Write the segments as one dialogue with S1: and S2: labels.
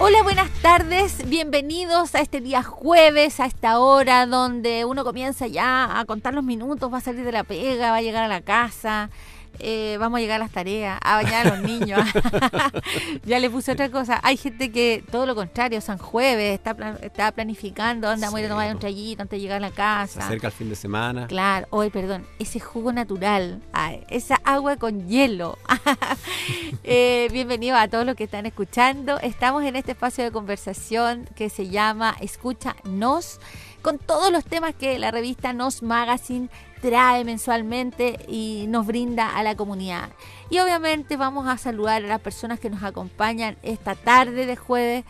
S1: Hola, buenas tardes, bienvenidos a este día jueves, a esta hora donde uno comienza ya a contar los minutos, va a salir de la pega, va a llegar a la casa, vamos a llegar a las tareas, a bañar a los niños. Ya le puse otra cosa. Hay gente que todo lo contrario, San Jueves, está planificando, anda, voy a tomar un traguito antes de llegar a la casa.
S2: Se acerca el fin de semana.
S1: Claro, perdón, ese jugo natural, esa agua con hielo. Bienvenidos a todos los que están escuchando. Estamos en este espacio de conversación que se llama Escúchanos, con todos los temas que la revista Nos Magazine trae mensualmente y nos brinda a la comunidad. Y obviamente vamos a saludar a las personas que nos acompañan esta tarde de jueves,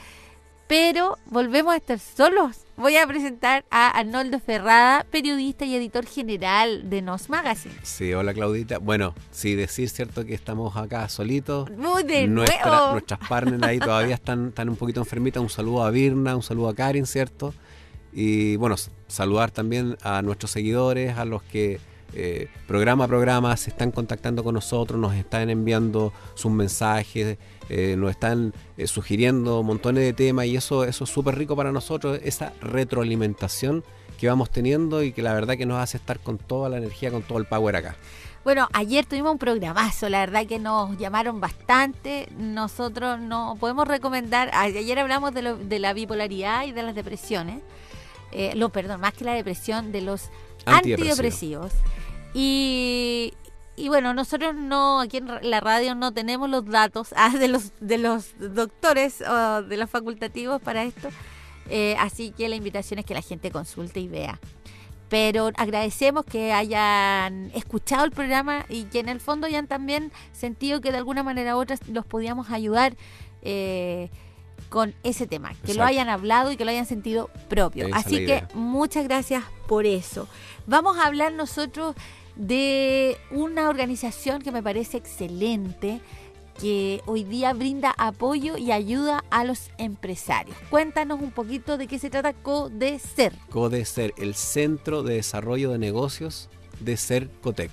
S1: pero volvemos a estar solos. Voy a presentar a Arnoldo Ferrada, periodista y editor general de Nos Magazine.
S2: Sí, hola Claudita. Bueno, sí, decir cierto que estamos acá solitos.
S1: Muy de
S2: nuevo. Nuestras partners ahí todavía están un poquito enfermitas. Un saludo a Virna, un saludo a Karin, ¿cierto? Y bueno, saludar también a nuestros seguidores, a los que programa a programa se están contactando con nosotros, nos están enviando sus mensajes, nos están sugiriendo montones de temas, y eso es súper rico para nosotros, esa retroalimentación que vamos teniendo y que la verdad que nos hace estar con toda la energía, con todo el power acá.
S1: Bueno, ayer tuvimos un programazo, la verdad que nos llamaron bastante. Nosotros no podemos recomendar, ayer hablamos de la bipolaridad y de las depresiones. Más que la depresión, de los antidepresivos. Y bueno, nosotros no, aquí en la radio no tenemos los datos de los doctores o de los facultativos para esto, así que la invitación es que la gente consulte y vea. Pero agradecemos que hayan escuchado el programa y que en el fondo hayan también sentido que de alguna manera u otra los podíamos ayudar con ese tema, que
S2: Exacto.
S1: Lo hayan hablado y que lo hayan sentido propio. Así que muchas gracias por eso. Vamos a hablar nosotros de una organización que me parece excelente, que hoy día brinda apoyo y ayuda a los empresarios. Cuéntanos un poquito de qué se trata CODESER.
S2: CODESER, el Centro de Desarrollo de Negocios de Cercotec.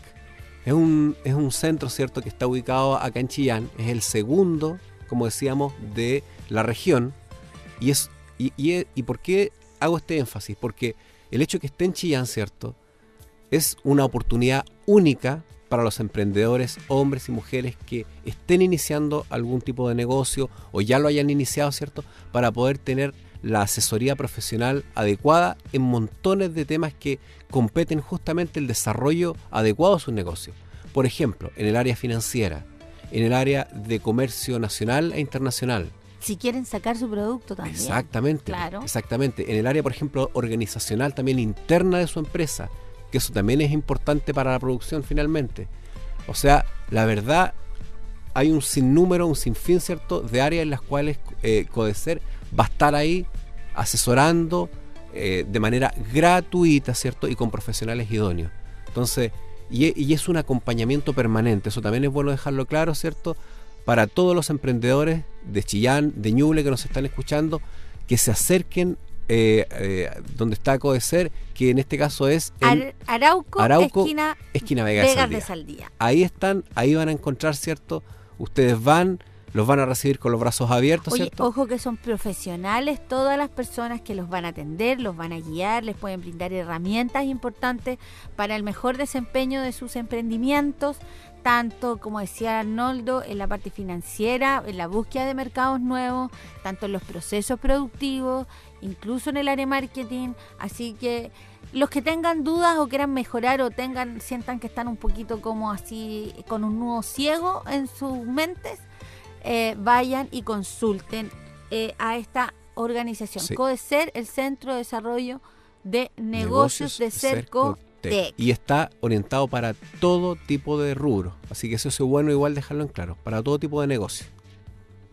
S2: Es un centro, ¿cierto?, que está ubicado acá en Chillán. Es el segundo, como decíamos, de la región. ¿Y por qué hago este énfasis? Porque el hecho de que esté en Chillán, ¿cierto?, es una oportunidad única para los emprendedores, hombres y mujeres que estén iniciando algún tipo de negocio o ya lo hayan iniciado, ¿cierto?, para poder tener la asesoría profesional adecuada en montones de temas que competen justamente el desarrollo adecuado de sus negocios. Por ejemplo, en el área financiera, en el área de comercio nacional e internacional.
S1: Si quieren sacar su producto también.
S2: Exactamente,
S1: claro.
S2: Exactamente. En el área, por ejemplo, organizacional también interna de su empresa, que eso también es importante para la producción finalmente. O sea, la verdad, hay un sinnúmero, un sinfín, ¿cierto?, de áreas en las cuales CODESER va a estar ahí asesorando de manera gratuita, ¿cierto?, y con profesionales idóneos. Entonces, y es un acompañamiento permanente, eso también es bueno dejarlo claro, ¿cierto?, para todos los emprendedores de Chillán, de Ñuble que nos están escuchando, que se acerquen donde está CODESER, que en este caso es en
S1: Arauco,
S2: esquina Vegas de Saldía. Ahí están, ahí van a encontrar, ¿cierto? Ustedes los van a recibir con los brazos abiertos,
S1: Oye,
S2: ¿cierto?
S1: Ojo que son profesionales, todas las personas que los van a atender, los van a guiar, les pueden brindar herramientas importantes para el mejor desempeño de sus emprendimientos, tanto, como decía Arnoldo, en la parte financiera, en la búsqueda de mercados nuevos, tanto en los procesos productivos, incluso en el área de marketing. Así que los que tengan dudas o quieran mejorar o sientan que están un poquito como así con un nudo ciego en sus mentes, vayan y consulten a esta organización. Sí. CODESER, el Centro de Desarrollo de Negocios de Cercotec.
S2: Y está orientado para todo tipo de rubro. Así que eso es bueno igual dejarlo en claro, para todo tipo de negocio.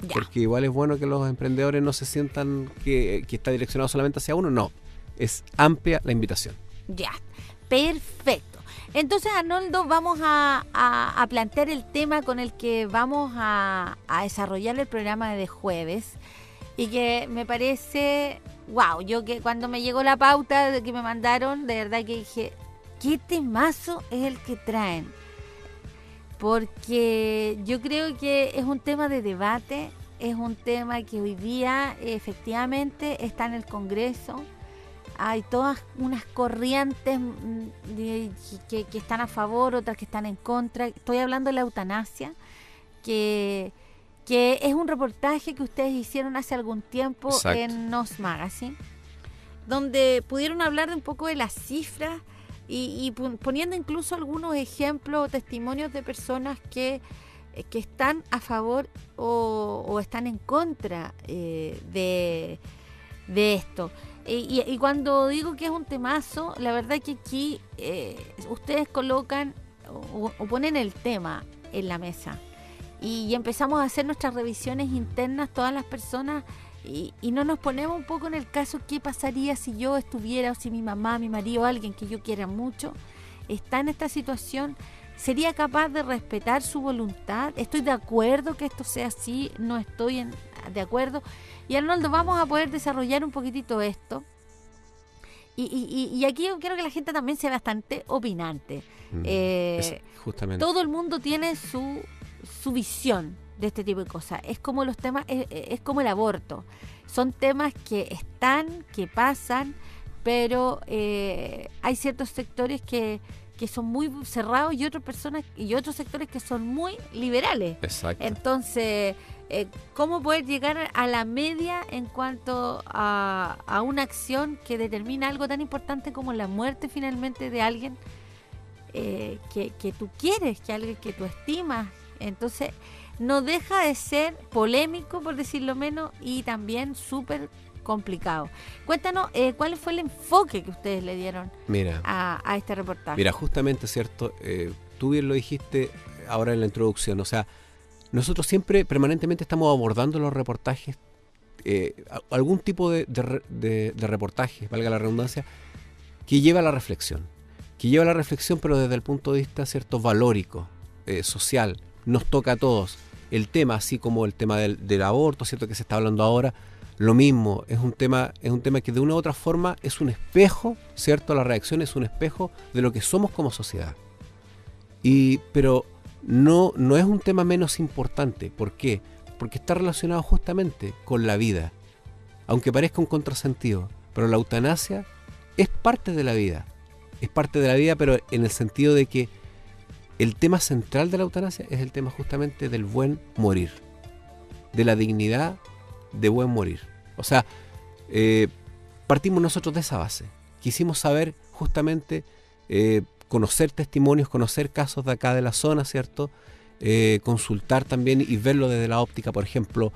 S2: Ya. Porque igual es bueno que los emprendedores no se sientan que está direccionado solamente hacia uno. No, es amplia la invitación.
S1: Ya, perfecto. Entonces, Arnoldo, vamos a plantear el tema con el que vamos a desarrollar el programa de jueves, y que me parece, wow, yo que cuando me llegó la pauta que me mandaron, de verdad que dije, ¿qué temazo es el que traen? Porque yo creo que es un tema de debate es un tema que hoy día efectivamente está en el Congreso. Hay todas unas corrientes que están a favor, otras que están en contra. Estoy hablando de la eutanasia, que es un reportaje que ustedes hicieron hace algún tiempo. Exacto. En Nos Magazine, donde pudieron hablar de un poco de las cifras y poniendo incluso algunos ejemplos o testimonios de personas que están a favor o están en contra de esto. Y cuando digo que es un temazo, la verdad que aquí ustedes colocan o ponen el tema en la mesa y empezamos a hacer nuestras revisiones internas, todas las personas, y no nos ponemos un poco en el caso qué pasaría si yo estuviera, o si mi mamá, mi marido, alguien que yo quiera mucho está en esta situación. ¿Sería capaz de respetar su voluntad? ¿Estoy de acuerdo que esto sea así? ¿No estoy de acuerdo? Y Arnoldo, vamos a poder desarrollar un poquitito esto. Y aquí yo quiero que la gente también sea bastante opinante.
S2: Justamente.
S1: Todo el mundo tiene su visión de este tipo de cosas. Es como los temas, es como el aborto. Son temas que están, que pasan, pero hay ciertos sectores que son muy cerrados y otras personas y otros sectores que son muy liberales.
S2: Exacto.
S1: Entonces, ¿cómo poder llegar a la media en cuanto a una acción que determina algo tan importante como la muerte finalmente de alguien que tú quieres, que alguien que tú estimas? Entonces, no deja de ser polémico, por decirlo menos, y también súper complicado. Cuéntanos, ¿cuál fue el enfoque que ustedes le dieron a este reportaje?
S2: Mira, justamente, ¿cierto? Tú bien lo dijiste ahora en la introducción, o sea, nosotros siempre, permanentemente estamos abordando los reportajes, algún tipo de reportaje, valga la redundancia, que lleva a la reflexión, pero desde el punto de vista, ¿cierto?, valórico, social. Nos toca a todos. El tema, así como el tema del aborto, ¿cierto?, que se está hablando ahora, lo mismo, es un tema que de una u otra forma es un espejo, ¿cierto? La reacción es un espejo de lo que somos como sociedad. Pero no es un tema menos importante. ¿Por qué? Porque está relacionado justamente con la vida. Aunque parezca un contrasentido, pero la eutanasia es parte de la vida. Es parte de la vida, pero en el sentido de que el tema central de la eutanasia es el tema justamente del buen morir, de la dignidad de buen morir. O sea, partimos nosotros de esa base. Quisimos saber justamente, conocer testimonios, conocer casos de acá de la zona, ¿cierto? Consultar también y verlo desde la óptica, por ejemplo,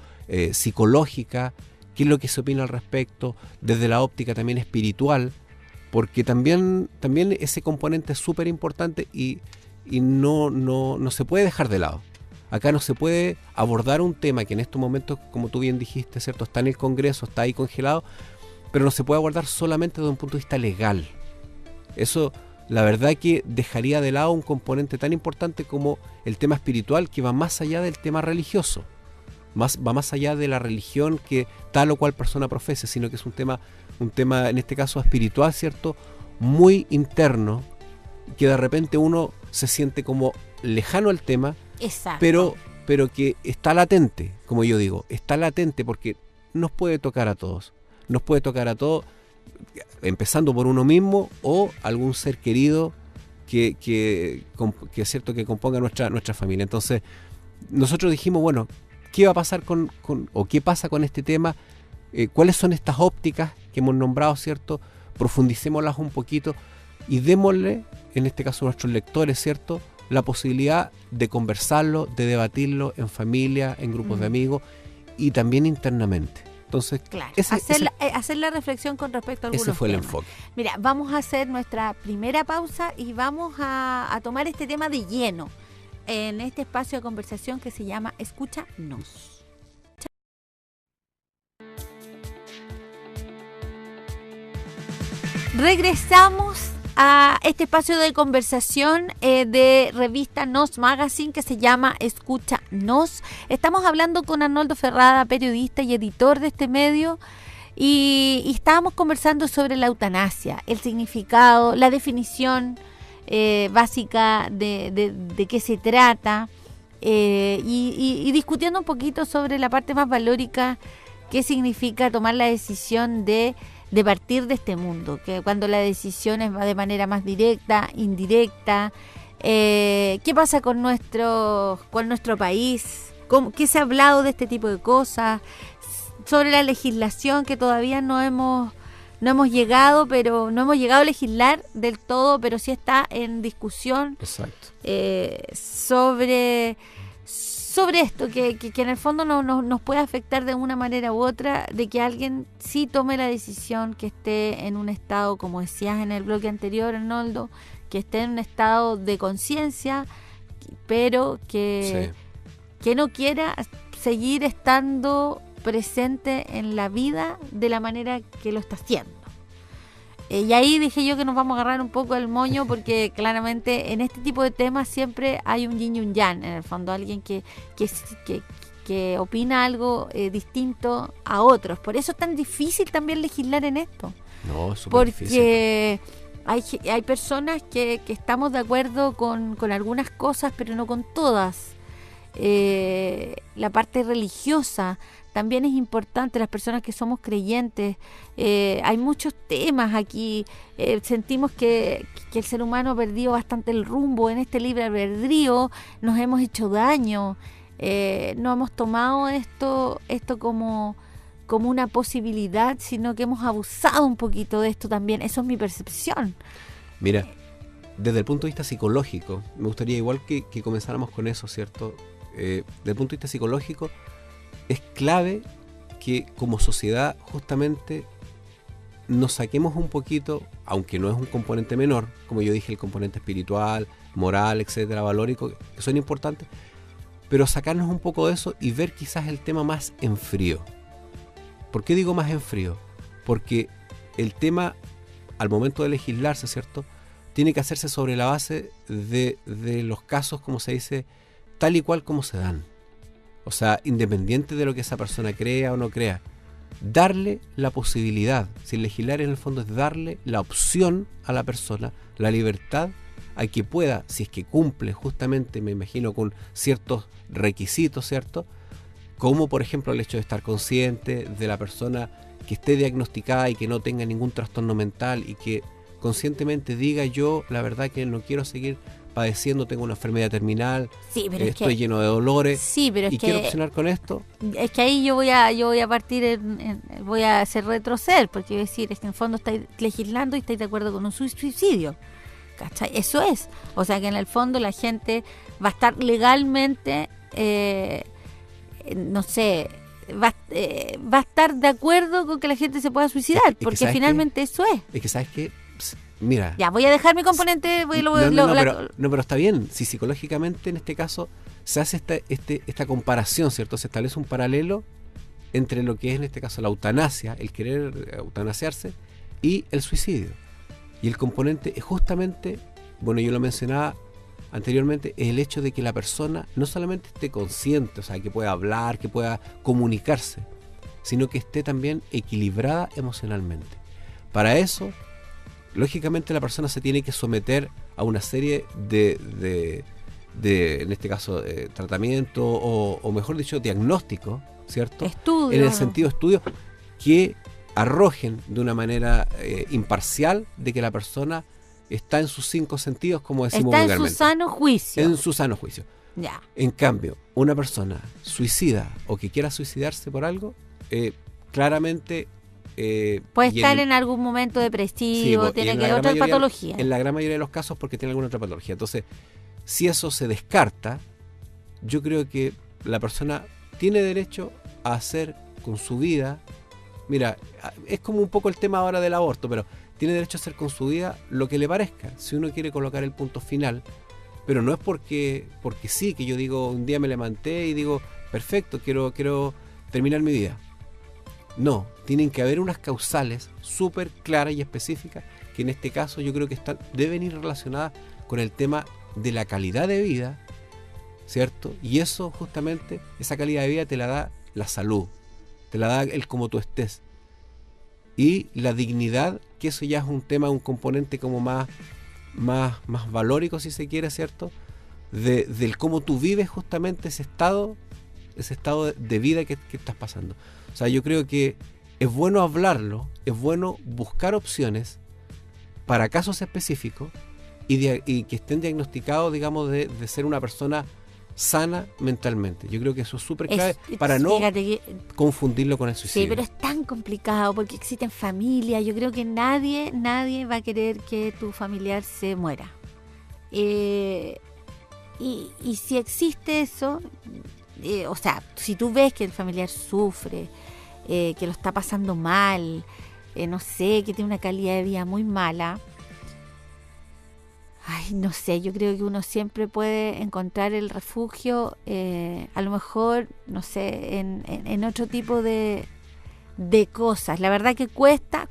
S2: psicológica, qué es lo que se opina al respecto, desde la óptica también espiritual, porque también ese componente es súper importante y no se puede dejar de lado. Acá no se puede abordar un tema que en estos momentos, como tú bien dijiste, ¿cierto?, está en el Congreso, está ahí congelado, pero no se puede abordar solamente desde un punto de vista legal. Eso, la verdad, que dejaría de lado un componente tan importante como el tema espiritual, que va más allá del tema religioso, va más allá de la religión que tal o cual persona profese, sino que es un tema en este caso espiritual, ¿cierto?, muy interno, que de repente uno se siente como lejano al tema.
S1: Exacto.
S2: Pero que está latente, como yo digo, está latente porque nos puede tocar a todos, empezando por uno mismo o algún ser querido que es cierto que componga nuestra familia. Entonces nosotros dijimos, bueno, ¿qué va a pasar o qué pasa con este tema? ¿Cuáles son estas ópticas que hemos nombrado, cierto? Profundicémoslas un poquito y démosle, en este caso a nuestros lectores, cierto, la posibilidad de conversarlo, de debatirlo en familia, en grupos de amigos y también internamente. Entonces,
S1: claro, hacer la reflexión con respecto a algunos
S2: ese fue
S1: temas.
S2: El enfoque.
S1: Mira, vamos a hacer nuestra primera pausa y vamos a tomar este tema de lleno en este espacio de conversación que se llama Escúchanos. Regresamos a este espacio de conversación de revista Nos Magazine que se llama Escúchanos. Estamos hablando con Arnoldo Ferrada, periodista y editor de este medio, y estábamos conversando sobre la eutanasia, el significado, la definición básica de qué se trata. y discutiendo un poquito sobre la parte más valórica, qué significa tomar la decisión de partir de este mundo, que cuando la decisión es de manera más directa, indirecta, qué pasa con nuestro país, qué se ha hablado de este tipo de cosas, sobre la legislación que todavía no hemos llegado, pero no hemos llegado a legislar del todo, pero sí está en discusión.
S2: Exacto.
S1: Sobre esto, que en el fondo nos puede afectar de una manera u otra, de que alguien sí tome la decisión, que esté en un estado, como decías en el bloque anterior, Arnoldo, que esté en un estado de conciencia, pero que no quiera seguir estando presente en la vida de la manera que lo está haciendo. Y ahí dije yo que nos vamos a agarrar un poco el moño, porque claramente en este tipo de temas siempre hay un yin y un yang, en el fondo, alguien que opina algo distinto a otros. Por eso es tan difícil también legislar en esto.
S2: No, es súper difícil.
S1: Porque hay personas que estamos de acuerdo con algunas cosas, pero no con todas. La parte religiosa también es importante, las personas que somos creyentes. Hay muchos temas aquí. Sentimos que el ser humano ha perdido bastante el rumbo en este libre albedrío, nos hemos hecho daño, no hemos tomado esto como una posibilidad, sino que hemos abusado un poquito de esto también. Eso es mi percepción.
S2: Mira, desde el punto de vista psicológico, me gustaría igual que comenzáramos con eso, ¿cierto? Desde el punto de vista psicológico, es clave que como sociedad justamente nos saquemos un poquito, aunque no es un componente menor, como yo dije, el componente espiritual, moral, etcétera, valórico, que son importantes, pero sacarnos un poco de eso y ver quizás el tema más en frío. ¿Por qué digo más en frío? Porque el tema, al momento de legislarse, ¿cierto?, tiene que hacerse sobre la base de los casos, como se dice, tal y cual como se dan. O sea, independiente de lo que esa persona crea o no crea, darle la posibilidad, si legislar en el fondo es darle la opción a la persona, la libertad a que pueda, si es que cumple justamente, me imagino, con ciertos requisitos, ¿cierto? Como por ejemplo el hecho de estar consciente de la persona que esté diagnosticada y que no tenga ningún trastorno mental y que conscientemente diga: yo la verdad que no quiero seguir padeciendo, tengo una enfermedad terminal,
S1: sí, pero
S2: estoy lleno de dolores,
S1: sí, pero
S2: y quiero opcionar con esto.
S1: Es que ahí yo voy a partir, voy a hacer retroceder, porque voy a decir, es que en el fondo estáis legislando y estáis de acuerdo con un suicidio, ¿cachai? Eso es, o sea que en el fondo la gente va a estar legalmente, no sé, va a estar de acuerdo con que la gente se pueda suicidar, porque finalmente eso es.
S2: Es que sabes que, mira,
S1: ya voy a dejar mi componente.
S2: Pero está bien, si psicológicamente en este caso se hace esta comparación, ¿cierto? Se establece un paralelo entre lo que es en este caso la eutanasia, el querer eutanasiarse, y el suicidio. Y el componente es justamente, bueno, yo lo mencionaba anteriormente, es el hecho de que la persona no solamente esté consciente, o sea, que pueda hablar, que pueda comunicarse, sino que esté también equilibrada emocionalmente. Para eso, lógicamente la persona se tiene que someter a una serie de en este caso, tratamiento o mejor dicho, diagnóstico, ¿cierto?
S1: Estudios.
S2: En el sentido de estudios que arrojen de una manera imparcial de que la persona está en sus 5 sentidos, como decimos vulgarmente.
S1: Está en su sano juicio.
S2: En su sano juicio.
S1: Ya.
S2: En cambio, una persona suicida o que quiera suicidarse por algo, claramente
S1: puede estar en algún momento depresivo,
S2: sí,
S1: tiene que haber otra patología.
S2: En la gran mayoría de los casos porque tiene alguna otra patología. Entonces, si eso se descarta, yo creo que la persona tiene derecho a hacer con su vida, mira, es como un poco el tema ahora del aborto, pero tiene derecho a hacer con su vida lo que le parezca. Si uno quiere colocar el punto final, pero no es porque sí, que yo digo, un día me levanté y digo, perfecto, quiero terminar mi vida. No, tienen que haber unas causales súper claras y específicas que en este caso yo creo que deben ir relacionadas con el tema de la calidad de vida, ¿cierto? Y eso justamente, esa calidad de vida te la da la salud, te la da el cómo tú estés. Y la dignidad, que eso ya es un tema, un componente como más valórico si se quiere, ¿cierto? del cómo tú vives justamente ese estado de vida que estás pasando. O sea, yo creo que es bueno hablarlo, es bueno buscar opciones para casos específicos y que estén diagnosticados, digamos, de ser una persona sana mentalmente. Yo creo que eso es súper clave para no confundirlo con el suicidio.
S1: Sí, pero es tan complicado porque existen familias. Yo creo que nadie va a querer que tu familiar se muera. Y si existe eso, o sea, si tú ves que el familiar sufre, que lo está pasando mal, no sé, que tiene una calidad de vida muy mala, no sé, yo creo que uno siempre puede encontrar el refugio, a lo mejor, no sé, en otro tipo de cosas. La verdad que cuesta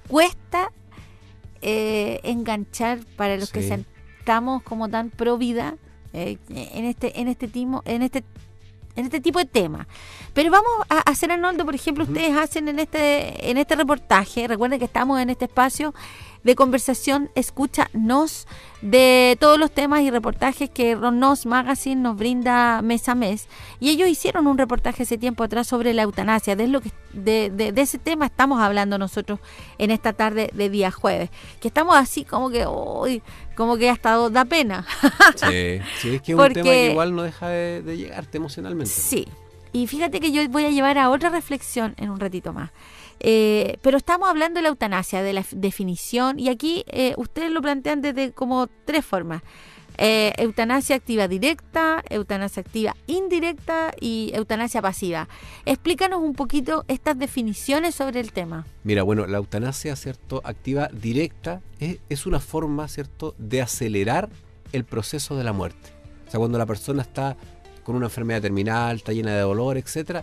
S1: enganchar para los que estamos como tan pro vida en este tipo de temas. Pero vamos a hacer, Arnoldo, por ejemplo, ustedes hacen en este reportaje, recuerden que estamos en este espacio de conversación, escúchanos, de todos los temas y reportajes que Nos Magazine nos brinda mes a mes, y ellos hicieron un reportaje hace tiempo atrás sobre la eutanasia. De ese tema estamos hablando nosotros en esta tarde de día jueves, que estamos así como que hasta da pena.
S2: Sí, es que es un tema que igual no deja de llegarte emocionalmente.
S1: Sí, y fíjate que yo voy a llevar a otra reflexión en un ratito más. Pero estamos hablando de la eutanasia, de la definición, y aquí ustedes lo plantean desde como 3 formas: eutanasia activa directa, eutanasia activa indirecta y eutanasia pasiva. Explícanos un poquito estas definiciones sobre el tema.
S2: Mira, bueno, la eutanasia, ¿cierto?, activa directa es una forma, ¿cierto?, de acelerar el proceso de la muerte. O sea, cuando la persona está con una enfermedad terminal, está llena de dolor, etcétera,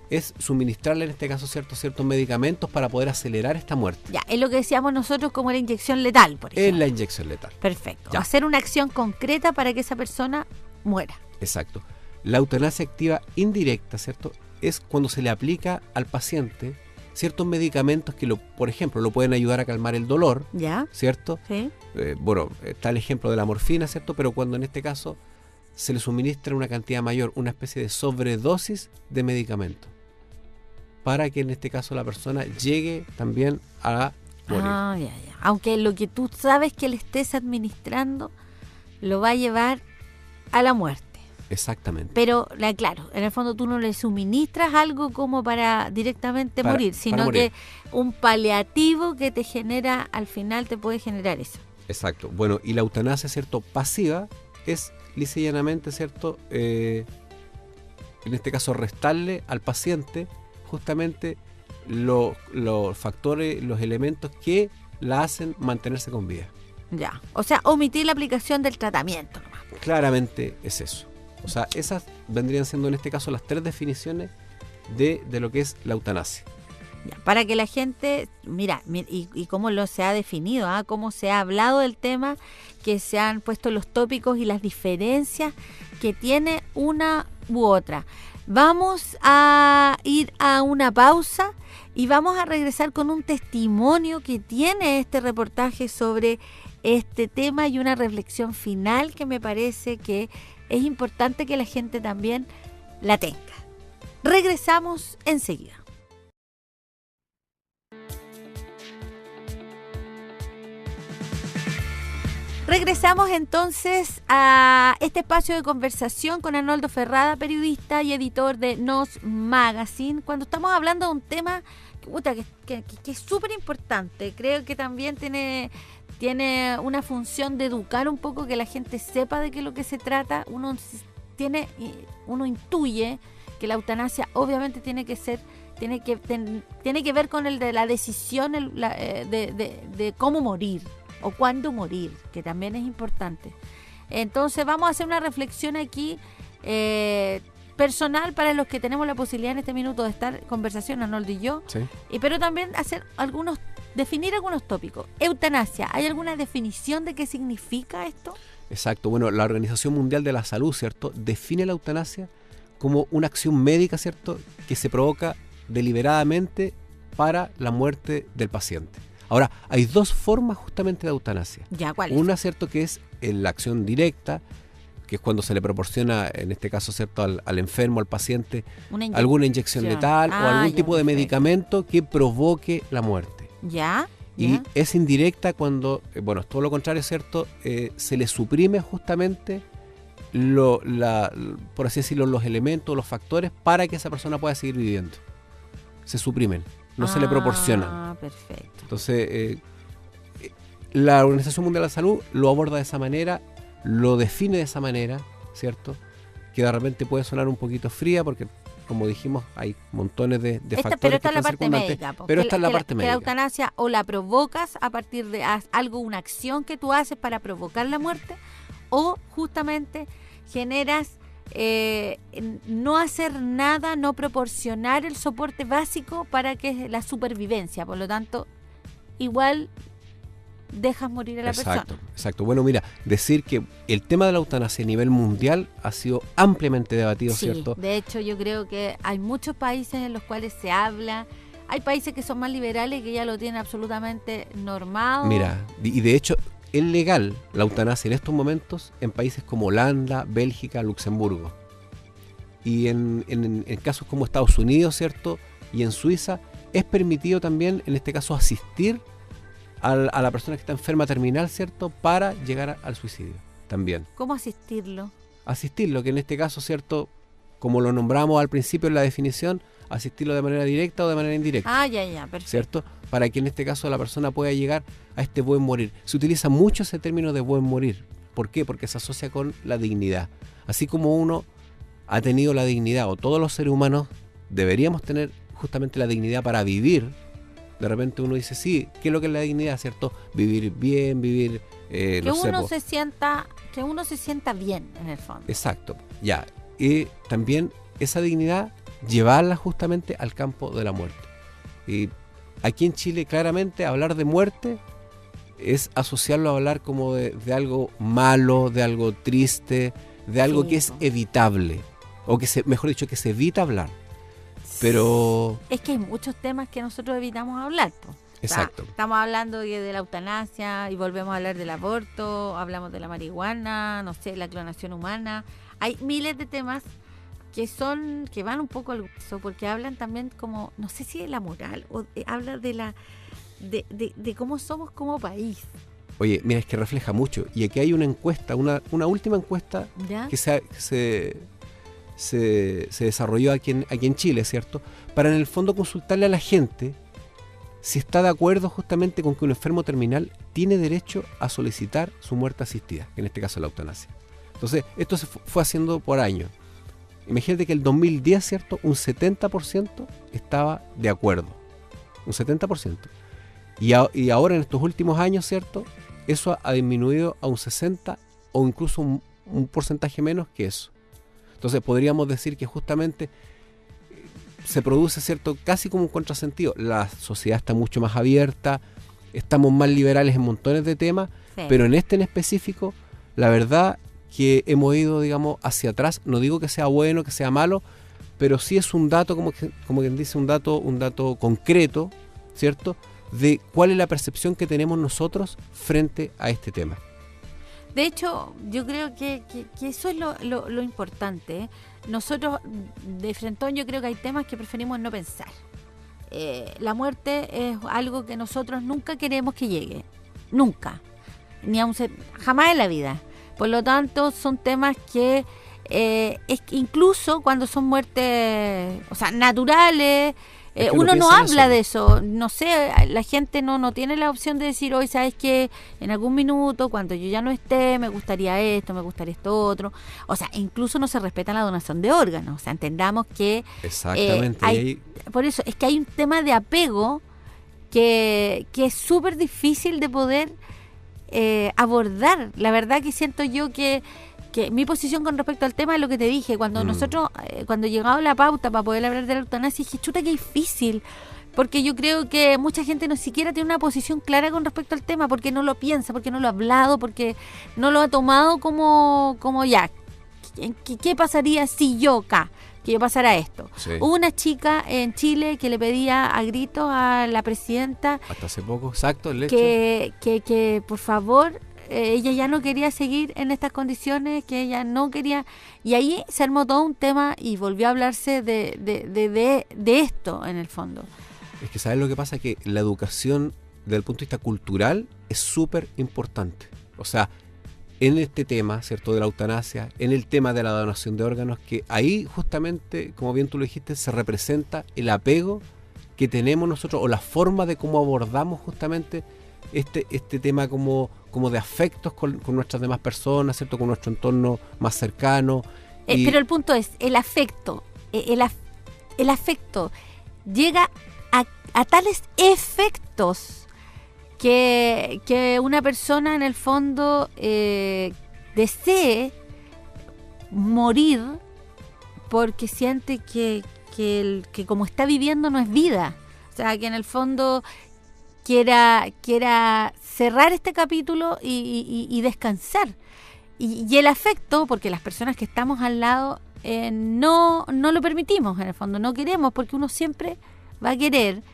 S2: es suministrarle en este caso ciertos medicamentos para poder acelerar esta muerte.
S1: Ya, es lo que decíamos nosotros como la inyección letal, por ejemplo.
S2: Es la inyección letal.
S1: Perfecto.
S2: Ya.
S1: Hacer una acción concreta para que esa persona muera.
S2: Exacto. La eutanasia activa indirecta, ¿cierto?, es cuando se le aplica al paciente ciertos medicamentos que, por ejemplo, lo pueden ayudar a calmar el dolor,
S1: ¿ya?
S2: ¿cierto?
S1: Sí.
S2: Bueno, está el ejemplo de la morfina, ¿cierto? Pero cuando en este caso se le suministra una cantidad mayor, una especie de sobredosis de medicamento, para que en este caso la persona llegue también a morir.
S1: Ya. Aunque lo que tú sabes que le estés administrando lo va a llevar a la muerte.
S2: Exactamente.
S1: Pero, claro, en el fondo tú no le suministras algo como para directamente morir, sino que un paliativo que te genera, al final te puede generar eso.
S2: Exacto. Bueno, y la eutanasia, ¿cierto?, pasiva es lisa y llanamente, ¿cierto?, en este caso restarle al paciente justamente los factores, los elementos que la hacen mantenerse con vida.
S1: Ya, o sea, omitir la aplicación del tratamiento nomás.
S2: Claramente es eso. O sea, esas vendrían siendo en este caso las 3 definiciones de lo que es la eutanasia.
S1: Ya, para que la gente, mira y cómo se ha definido, cómo se ha hablado del tema, que se han puesto los tópicos y las diferencias que tiene una u otra. Vamos a ir a una pausa y vamos a regresar con un testimonio que tiene este reportaje sobre este tema y una reflexión final que me parece que es importante que la gente también la tenga. Regresamos enseguida. Regresamos entonces a este espacio de conversación con Arnoldo Ferrada, periodista y editor de Nos Magazine, cuando estamos hablando de un tema que es súper importante. Creo que también tiene una función de educar un poco, que la gente sepa de qué es lo que se trata. Uno intuye que la eutanasia obviamente tiene que ver con el de la decisión de cómo morir o cuándo morir, que también es importante. Entonces vamos a hacer una reflexión aquí personal para los que tenemos la posibilidad en este minuto de estar en conversación, Arnoldo y yo,
S2: sí.
S1: Pero también definir algunos tópicos. Eutanasia, ¿hay alguna definición de qué significa esto?
S2: Exacto. Bueno, la Organización Mundial de la Salud, ¿cierto?, define la eutanasia como una acción médica, ¿cierto?, que se provoca deliberadamente para la muerte del paciente. Ahora, hay 2 formas justamente de eutanasia.
S1: Ya, ¿cuál es?
S2: Una, ¿cierto?, que es la acción directa, que es cuando se le proporciona, en este caso, ¿cierto?, al enfermo, al paciente,
S1: Una
S2: alguna inyección letal o algún
S1: ya,
S2: tipo de
S1: perfecto.
S2: medicamento que provoque la muerte.
S1: ¿Ya?
S2: Y
S1: ¿Ya?
S2: es indirecta cuando, bueno, es todo lo contrario, ¿cierto? Se le suprime justamente, por así decirlo, los elementos, los factores para que esa persona pueda seguir viviendo. Se suprimen, no se le proporcionan.
S1: Ah, perfecto.
S2: Entonces, la Organización Mundial de la Salud lo aborda de esa manera, lo define de esa manera, ¿cierto? Que de repente puede sonar un poquito fría porque, como dijimos, hay montones de factores.
S1: Pero esta es
S2: que
S1: la
S2: están
S1: parte
S2: circundantes,
S1: médica.
S2: pero esta es la parte
S1: Que
S2: médica.
S1: la eutanasia o la provocas a partir de algo, una acción que tú haces para provocar la muerte, o justamente generas no hacer nada, no proporcionar el soporte básico para que la supervivencia. Por lo tanto, igual dejas morir a la persona.
S2: Exacto. Bueno, mira, decir que el tema de la eutanasia a nivel mundial ha sido ampliamente debatido,
S1: Sí,
S2: ¿cierto?
S1: de hecho yo creo que hay muchos países en los cuales se habla, hay países que son más liberales que ya lo tienen absolutamente normado.
S2: Mira, y de hecho es legal la eutanasia en estos momentos en países como Holanda, Bélgica, Luxemburgo. Y en casos como Estados Unidos, ¿cierto? Y en Suiza es permitido también, en este caso, asistir a la persona que está enferma terminal, ¿cierto? Para llegar al suicidio también.
S1: ¿Cómo asistirlo?
S2: Asistirlo, que en este caso, ¿cierto? Como lo nombramos al principio en la definición, asistirlo de manera directa o de manera indirecta.
S1: Ah, ya, perfecto.
S2: ¿Cierto? Para que en este caso la persona pueda llegar a este buen morir. Se utiliza mucho ese término de buen morir. ¿Por qué? Porque se asocia con la dignidad. Así como uno ha tenido la dignidad, o todos los seres humanos deberíamos tener justamente la dignidad para vivir. De repente uno dice, sí, ¿qué es lo que es la dignidad? ¿Cierto? Vivir bien, vivir...
S1: que uno se sienta bien en el fondo.
S2: Exacto, ya. Y también esa dignidad llevarla justamente al campo de la muerte. Y aquí en Chile claramente hablar de muerte es asociarlo a hablar como de algo malo, de algo triste, de algo que es evitable, o mejor dicho, que se evita hablar. Pero
S1: es que hay muchos temas que nosotros evitamos hablar, po.
S2: Exacto.
S1: Estamos hablando de la eutanasia y volvemos a hablar del aborto, hablamos de la marihuana, no sé, la clonación humana. Hay miles de temas que van un poco al hueso, porque hablan también como, no sé si de la moral o habla de cómo somos como país.
S2: Oye, mira, es que refleja mucho. Y aquí hay una encuesta, una última encuesta, ¿ya?, que se desarrolló aquí en Chile, ¿cierto? Para en el fondo consultarle a la gente si está de acuerdo justamente con que un enfermo terminal tiene derecho a solicitar su muerte asistida, en este caso la eutanasia. Entonces, esto se fue haciendo por años. Imagínate que el 2010, ¿cierto?, un 70% estaba de acuerdo. Un 70%. Y ahora en estos últimos años, ¿cierto?, eso ha disminuido a un 60% o incluso un porcentaje menos que eso. Entonces podríamos decir que justamente se produce, ¿cierto?, casi como un contrasentido. La sociedad está mucho más abierta, estamos más liberales en montones de temas, sí, pero en este en específico, la verdad que hemos ido, digamos, hacia atrás. No digo que sea bueno, que sea malo, pero sí es un dato, como quien dice, un dato concreto, ¿cierto?, de cuál es la percepción que tenemos nosotros frente a este tema.
S1: De hecho, yo creo que eso es lo importante, ¿eh? Nosotros, de frentón, yo creo que hay temas que preferimos no pensar. La muerte es algo que nosotros nunca queremos que llegue. Nunca. Jamás en la vida. Por lo tanto, son temas que incluso cuando son muertes, o sea, naturales, uno no habla de eso. No sé, la gente no tiene la opción de decir, hoy sabes que en algún minuto, cuando yo ya no esté, me gustaría esto otro. O sea, incluso no se respeta la donación de órganos. O sea, entendamos que
S2: exactamente.
S1: Por eso es que hay un tema de apego que es súper difícil de poder abordar. La verdad que siento yo que mi posición con respecto al tema es lo que te dije, cuando nosotros, cuando llegaba la pauta para poder hablar de la eutanasia, dije, chuta, qué difícil, porque yo creo que mucha gente no siquiera tiene una posición clara con respecto al tema, porque no lo piensa, porque no lo ha hablado, porque no lo ha tomado como ya, ¿qué pasaría si que yo pasara esto? Sí. Hubo una chica en Chile que le pedía a gritos a la presidenta,
S2: hasta hace poco, exacto, el hecho,
S1: que por favor ella ya no quería seguir en estas condiciones, que ella no quería, y ahí se armó todo un tema y volvió a hablarse de esto en el fondo.
S2: Es que ¿sabes lo que pasa? Que la educación desde el punto de vista cultural es súper importante. O sea, en este tema, ¿cierto?, de la eutanasia, en el tema de la donación de órganos, que ahí justamente, como bien tú lo dijiste, se representa el apego que tenemos nosotros, o la forma de cómo abordamos justamente este tema como de afectos con nuestras demás personas, ¿cierto?, con nuestro entorno más cercano.
S1: Pero el punto es, el afecto, el afecto llega a tales efectos que una persona en el fondo desee morir porque siente que como está viviendo no es vida. O sea, que en el fondo quiera cerrar este capítulo y descansar. Y el afecto, porque las personas que estamos al lado no lo permitimos, en el fondo, no queremos, porque uno siempre va a querer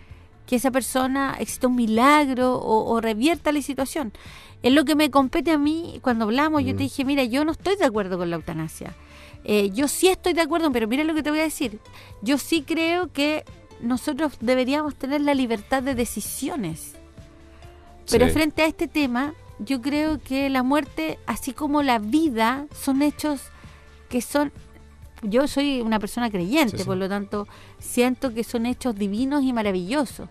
S1: que esa persona exista un milagro o revierta la situación. Es lo que me compete a mí cuando hablamos. Yo te dije, mira, yo no estoy de acuerdo con la eutanasia. Yo sí estoy de acuerdo, pero mira lo que te voy a decir. Yo sí creo que nosotros deberíamos tener la libertad de decisiones. Pero sí, frente a este tema, yo creo que la muerte, así como la vida, son hechos que son... Yo soy una persona creyente, sí. Por lo tanto, siento que son hechos divinos y maravillosos.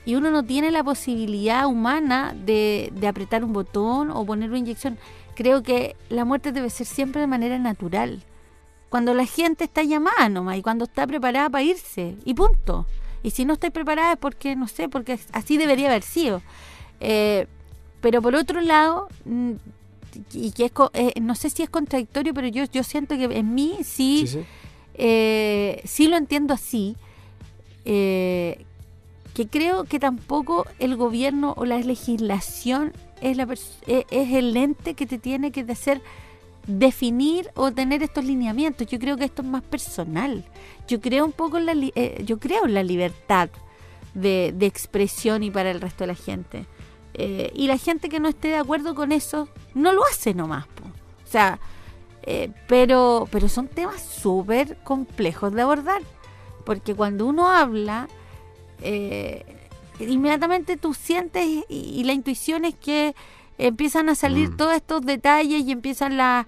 S1: Y uno no tiene la posibilidad humana de apretar un botón o poner una inyección. Creo que la muerte debe ser siempre de manera natural. Cuando la gente está llamada nomás y cuando está preparada para irse. Y punto. Y si no estoy preparada es porque, no sé, porque así debería haber sido. Pero por otro lado... y que no sé si es contradictorio, pero yo siento que en mí sí lo entiendo así, que creo que tampoco el gobierno o la legislación es el ente que te tiene que hacer definir o tener estos lineamientos. Yo creo que esto es más personal. Yo creo un poco en la libertad de expresión y para el resto de la gente. Y la gente que no esté de acuerdo con eso no lo hace nomás, po. O sea, pero son temas súper complejos de abordar, porque cuando uno habla, inmediatamente tú sientes y la intuición es que empiezan a salir todos estos detalles y empiezan las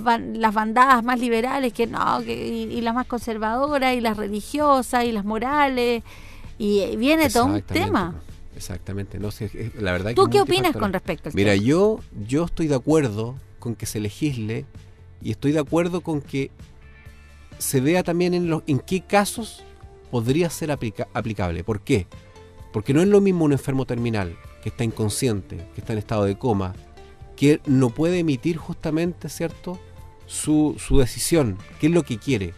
S1: bandadas más liberales y las más conservadoras y las religiosas y las morales, y viene todo un tema.
S2: Exactamente, no sé, la verdad.
S1: ¿Tú qué opinas con respecto al tema?
S2: Mira, yo estoy de acuerdo con que se legisle y estoy de acuerdo con que se vea también en qué casos podría ser aplicable. ¿Por qué? Porque no es lo mismo un enfermo terminal que está inconsciente, que está en estado de coma, que no puede emitir justamente, ¿cierto?, su decisión, qué es lo que quiere.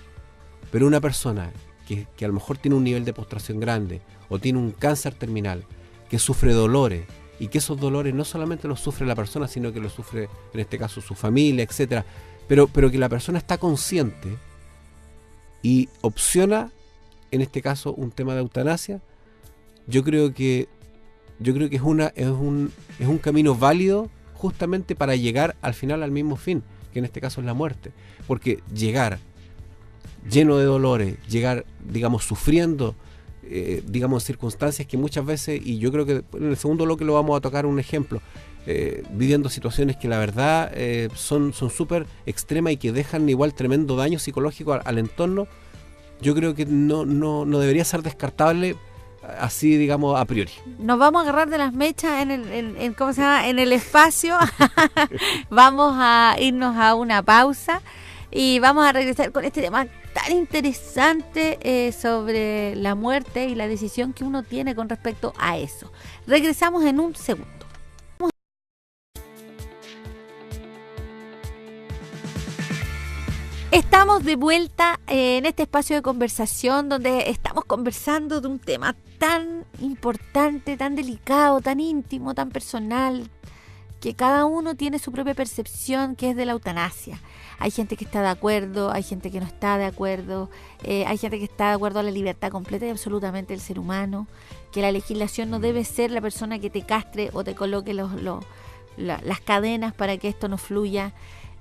S2: Pero una persona que a lo mejor tiene un nivel de postración grande o tiene un cáncer terminal, que sufre dolores, y que esos dolores no solamente los sufre la persona, sino que los sufre, en este caso, su familia, etcétera, pero que la persona está consciente y opciona, en este caso, un tema de eutanasia. Yo creo que es un camino válido justamente para llegar al final al mismo fin, que en este caso es la muerte. Porque llegar lleno de dolores, llegar, digamos, sufriendo, digamos, circunstancias que muchas veces, y yo creo que en el segundo bloque lo vamos a tocar un ejemplo, viviendo situaciones que la verdad son súper extremas y que dejan igual tremendo daño psicológico al entorno. Yo creo que no debería ser descartable así, digamos, a priori.
S1: Nos vamos a agarrar de las mechas en ¿cómo se llama?, en el espacio. Vamos a irnos a una pausa y vamos a regresar con este tema tan interesante sobre la muerte y la decisión que uno tiene con respecto a eso. Regresamos en un segundo. Estamos de vuelta en este espacio de conversación donde estamos conversando de un tema tan importante, tan delicado, tan íntimo, tan personal, que cada uno tiene su propia percepción, que es de la eutanasia. Hay gente que está de acuerdo, hay gente que no está de acuerdo, hay gente que está de acuerdo a la libertad completa y absolutamente del ser humano, que la legislación no debe ser la persona que te castre o te coloque los las cadenas para que esto no fluya.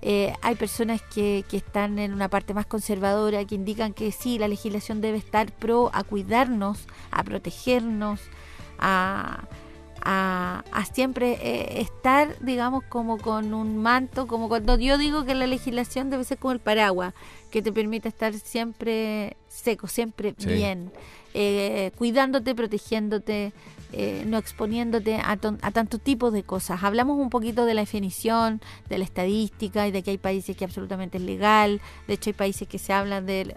S1: Hay personas que están en una parte más conservadora, que indican que sí, la legislación debe estar pro a cuidarnos, a protegernos, a siempre estar, digamos, como con un manto, como cuando yo digo que la legislación debe ser como el paraguas, que te permite estar siempre seco, siempre bien, cuidándote, protegiéndote, no exponiéndote a tanto tipo de cosas. Hablamos un poquito de la definición, de la estadística y de que hay países que absolutamente es legal. De hecho, hay países que se hablan el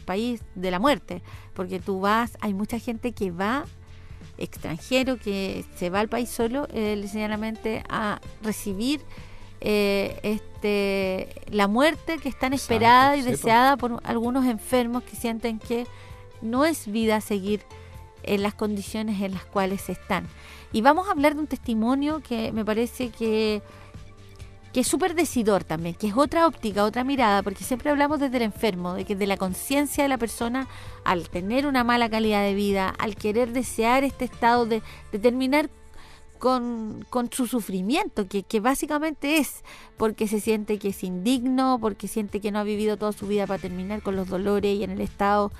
S1: país de la muerte, porque hay mucha gente que va, extranjero, que se va al país solo, sencillamente a recibir la muerte que es tan esperada y deseada por algunos enfermos que sienten que no es vida seguir en las condiciones en las cuales están. Y vamos a hablar de un testimonio que me parece que es súper decidor también, que es otra óptica, otra mirada, porque siempre hablamos desde el enfermo, de la conciencia de la persona al tener una mala calidad de vida, al querer desear este estado de terminar con su sufrimiento, que básicamente es porque se siente que es indigno, porque siente que no ha vivido toda su vida para terminar con los dolores y en el estado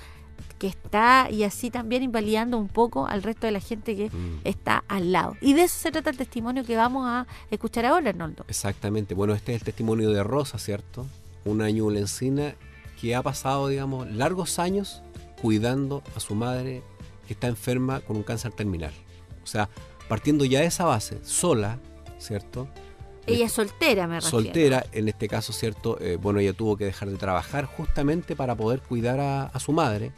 S1: que está, y así también invalidando un poco al resto de la gente que está al lado. Y de eso se trata el testimonio que vamos a escuchar ahora, Arnoldo.
S2: Exactamente. Bueno, este es el testimonio de Rosa, ¿cierto? Una ñublencina que ha pasado, digamos, largos años cuidando a su madre que está enferma con un cáncer terminal. O sea, partiendo ya de esa base, sola, ¿cierto?
S1: Ella es soltera, me refiero.
S2: Soltera, en este caso, ¿cierto? Ella tuvo que dejar de trabajar justamente para poder cuidar a su madre,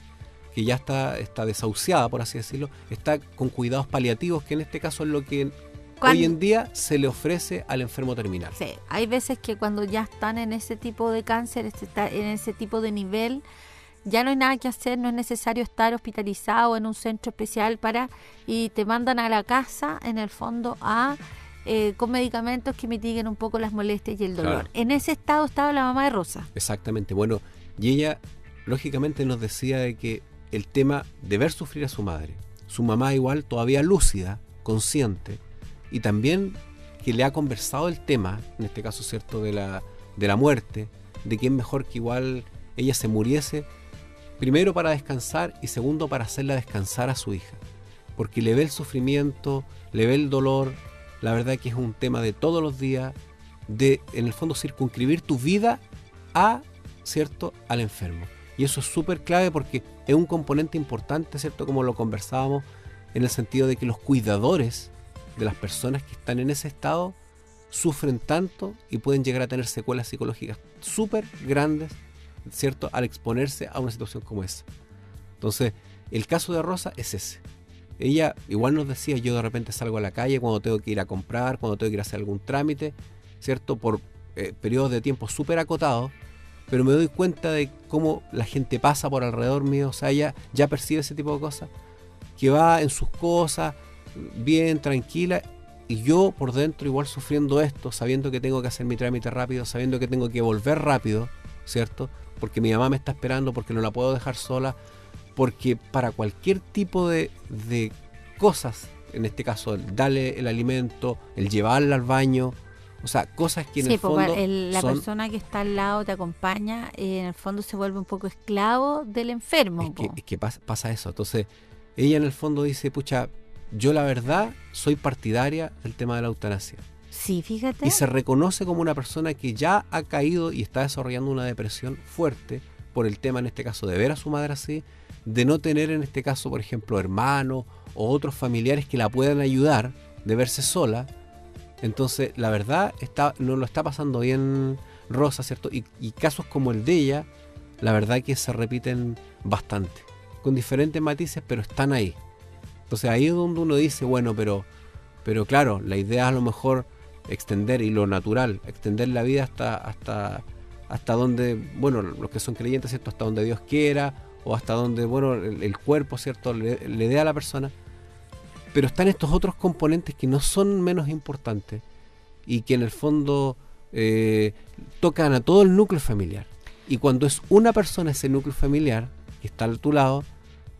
S2: que ya está desahuciada, por así decirlo, está con cuidados paliativos, que en este caso es lo que hoy en día se le ofrece al enfermo terminal.
S1: Sí, hay veces que cuando ya están en ese tipo de cáncer, en ese tipo de nivel, ya no hay nada que hacer, no es necesario estar hospitalizado en un centro especial y te mandan a la casa, en el fondo, con medicamentos que mitiguen un poco las molestias y el dolor. Claro. En ese estado estaba la mamá de Rosa.
S2: Exactamente. Bueno, y ella, lógicamente, nos decía de que el tema de ver sufrir a su madre, su mamá igual todavía lúcida, consciente, y también que le ha conversado el tema, en este caso, ¿cierto?, de la muerte, de que es mejor que igual ella se muriese, primero para descansar y segundo para hacerla descansar a su hija, porque le ve el sufrimiento, le ve el dolor. La verdad que es un tema de todos los días, de en el fondo circunscribir tu vida ¿cierto?, al enfermo. Y eso es súper clave porque es un componente importante, ¿cierto?, como lo conversábamos, en el sentido de que los cuidadores de las personas que están en ese estado sufren tanto y pueden llegar a tener secuelas psicológicas súper grandes, ¿cierto?, al exponerse a una situación como esa. Entonces, el caso de Rosa es ese. Ella igual nos decía, yo de repente salgo a la calle cuando tengo que ir a comprar, cuando tengo que ir a hacer algún trámite, ¿cierto?, por periodos de tiempo súper acotados, pero me doy cuenta de cómo la gente pasa por alrededor mío, o sea, ella ya percibe ese tipo de cosas, que va en sus cosas, bien, tranquila, y yo por dentro igual sufriendo esto, sabiendo que tengo que hacer mi trámite rápido, sabiendo que tengo que volver rápido, ¿cierto?, porque mi mamá me está esperando, porque no la puedo dejar sola, porque para cualquier tipo de cosas, en este caso, el darle el alimento, el llevarla al baño, o sea, cosas que en el fondo
S1: la persona que está al lado te acompaña, en el fondo se vuelve un poco esclavo del enfermo.
S2: Es que pasa eso. Entonces, ella en el fondo dice, pucha, yo la verdad soy partidaria del tema de la eutanasia.
S1: Sí, fíjate.
S2: Y se reconoce como una persona que ya ha caído y está desarrollando una depresión fuerte por el tema, en este caso, de ver a su madre así, de no tener, en este caso, por ejemplo, hermanos o otros familiares que la puedan ayudar, de verse sola. Entonces, la verdad, no lo está pasando bien Rosa, ¿cierto? Y casos como el de ella, la verdad que se repiten bastante, con diferentes matices, pero están ahí. Entonces, ahí es donde uno dice, bueno, pero claro, la idea es a lo mejor extender, y lo natural, extender la vida hasta donde, bueno, los que son creyentes, ¿cierto?, hasta donde Dios quiera, o hasta donde, bueno, el cuerpo, ¿cierto?, le dé a la persona. Pero están estos otros componentes que no son menos importantes y que en el fondo tocan a todo el núcleo familiar. Y cuando es una persona ese núcleo familiar que está a tu lado,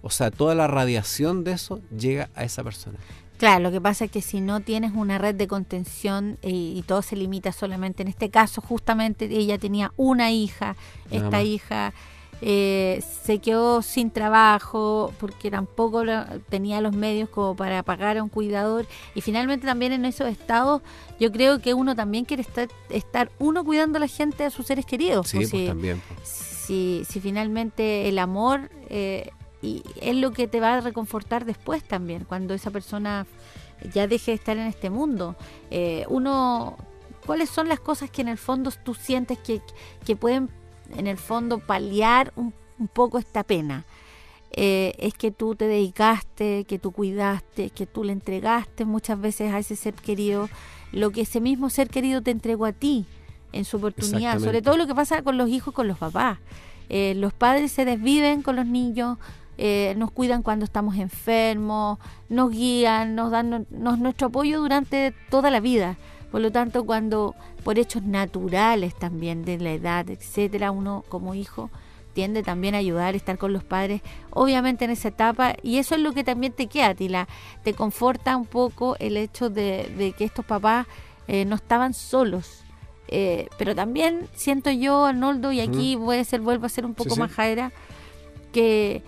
S2: o sea, toda la radiación de eso llega a esa persona.
S1: Claro, lo que pasa es que si no tienes una red de contención y todo se limita solamente, en este caso justamente ella tenía una hija, esta hija se quedó sin trabajo porque tampoco tenía los medios como para pagar a un cuidador, y finalmente también en esos estados yo creo que uno también quiere estar uno cuidando a la gente, a sus seres queridos.
S2: Sí, pues también.
S1: Si finalmente el amor y es lo que te va a reconfortar después también, cuando esa persona ya deje de estar en este mundo. ¿Cuáles son las cosas que en el fondo tú sientes que pueden en el fondo paliar un poco esta pena? Es que tú te dedicaste, que tú cuidaste, que tú le entregaste muchas veces a ese ser querido lo que ese mismo ser querido te entregó a ti en su oportunidad. Sobre todo lo que pasa con los hijos, con los papás. Los padres se desviven con los niños, nos cuidan cuando estamos enfermos, nos guían, nos dan nuestro apoyo durante toda la vida. Por lo tanto, cuando por hechos naturales también de la edad, etcétera, uno como hijo tiende también a ayudar, a estar con los padres, obviamente en esa etapa, y eso es lo que también te queda a ti, te conforta un poco el hecho de que estos papás no estaban solos. Pero también siento yo, Arnoldo, y aquí vuelvo a ser un poco majadera, que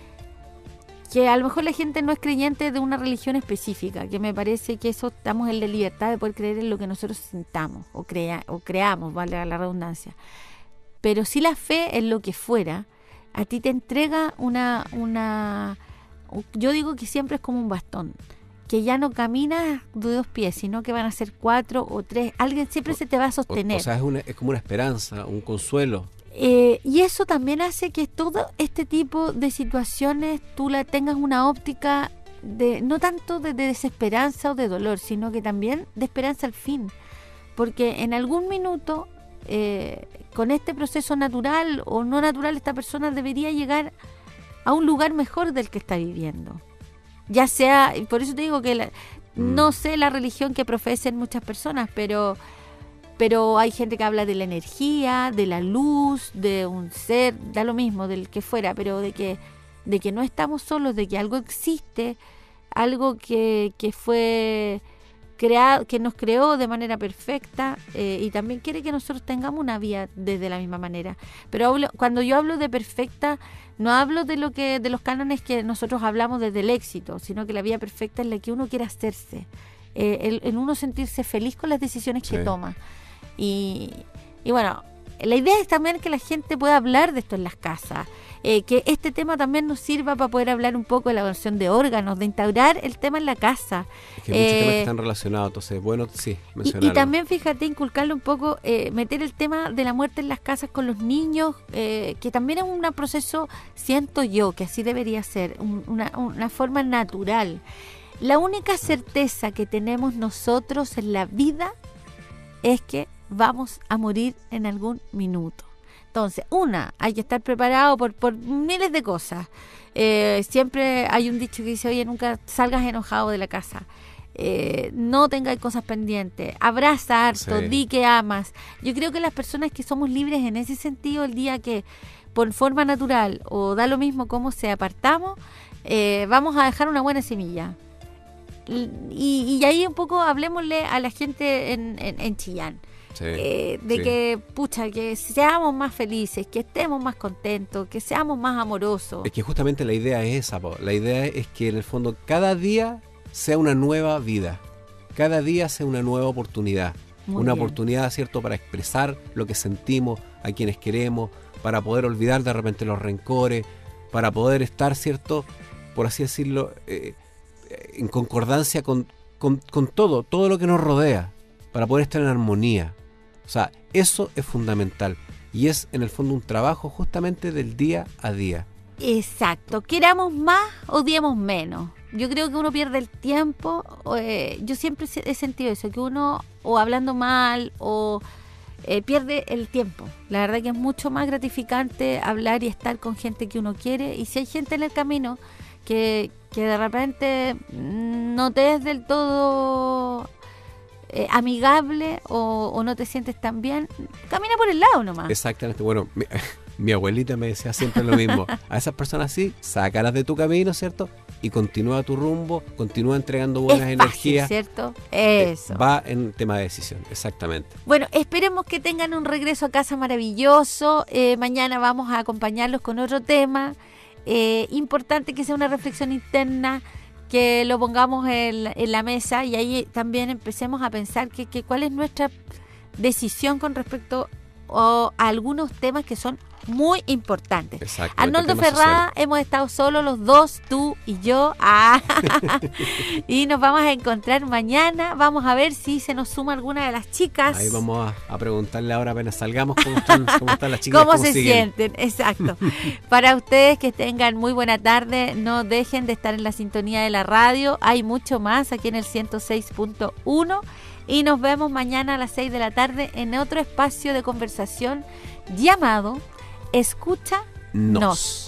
S1: a lo mejor la gente no es creyente de una religión específica, que me parece que eso estamos en la libertad de poder creer en lo que nosotros sintamos o creamos, vale la redundancia. Pero si la fe en lo que fuera, a ti te entrega yo digo que siempre es como un bastón, que ya no caminas de 2 pies, sino que van a ser 4 o 3, alguien siempre se te va a sostener.
S2: O sea, es como una esperanza, un consuelo.
S1: Y eso también hace que todo este tipo de situaciones tú la tengas una óptica no tanto de desesperanza o de dolor, sino que también de esperanza al fin. Porque en algún minuto, con este proceso natural o no natural, esta persona debería llegar a un lugar mejor del que está viviendo. Ya sea, y por eso te digo que no sé la religión que profesen muchas personas, pero hay gente que habla de la energía, de la luz, de un ser, da lo mismo, del que fuera, pero de que no estamos solos, de que algo existe, algo que fue creado, que nos creó de manera perfecta, y también quiere que nosotros tengamos una vida desde la misma manera. Pero cuando yo hablo de perfecta, no hablo de los cánones que nosotros hablamos desde el éxito, sino que la vida perfecta es la que uno quiere hacerse, en uno sentirse feliz con las decisiones que toma. Y bueno, la idea es también que la gente pueda hablar de esto en las casas, que este tema también nos sirva para poder hablar un poco de la donación de órganos, de instaurar el tema en la casa.
S2: Es que hay muchos temas que están relacionados, entonces, bueno, sí, mencionarlo.
S1: Y también, fíjate, inculcarle un poco, meter el tema de la muerte en las casas con los niños, que también es un proceso, siento yo, que así debería ser, una forma natural. La única certeza que tenemos nosotros en la vida es que vamos a morir en algún minuto. Entonces, hay que estar preparado por miles de cosas. Siempre hay un dicho que dice, oye, nunca salgas enojado de la casa. No tengas cosas pendientes. Abraza harto, di que amas. Yo creo que las personas que somos libres en ese sentido, el día que por forma natural o da lo mismo cómo se apartamos, vamos a dejar una buena semilla. Y ahí un poco hablemosle a la gente en Chillán. Que pucha, que seamos más felices, que estemos más contentos, que seamos más amorosos.
S2: Es que justamente la idea es esa, la idea es que en el fondo cada día sea una nueva vida, cada día sea una nueva oportunidad. Una oportunidad, ¿cierto?, para expresar lo que sentimos a quienes queremos, para poder olvidar de repente los rencores, para poder estar, ¿cierto?, por así decirlo, en concordancia con todo lo que nos rodea, para poder estar en armonía. O sea, eso es fundamental y es en el fondo un trabajo justamente del día a día.
S1: Exacto, queramos más, odiemos menos. Yo creo que uno pierde el tiempo, yo siempre he sentido eso, que uno o hablando mal o pierde el tiempo. La verdad que es mucho más gratificante hablar y estar con gente que uno quiere, y si hay gente en el camino que de repente no te es del todo amigable o no te sientes tan bien, camina por el lado nomás.
S2: Exactamente. Bueno, mi abuelita me decía siempre lo mismo. A esas personas sí, sácalas de tu camino, ¿cierto? y continúa tu rumbo, continúa entregando buenas
S1: es
S2: energías.
S1: fácil, ¿cierto? Eso.
S2: Va en tema de decisión, exactamente.
S1: Bueno, esperemos que tengan un regreso a casa maravilloso. Mañana vamos a acompañarlos con otro tema. Importante que sea una reflexión interna, que lo pongamos en la mesa y ahí también empecemos a pensar que cuál es nuestra decisión con respecto a algunos temas que son muy importantes.
S2: Exacto.
S1: Arnoldo Ferrada, hemos estado solos los dos, tú y yo, y nos vamos a encontrar mañana. Vamos a ver si se nos suma alguna de las chicas.
S2: Ahí vamos a preguntarle ahora apenas salgamos cómo están las chicas.
S1: ¿Cómo se sienten? Exacto. Para ustedes que tengan muy buena tarde, no dejen de estar en la sintonía de la radio. Hay mucho más aquí en el 106.1 y nos vemos mañana a las 6 de la tarde en otro espacio de conversación llamado Escúchanos.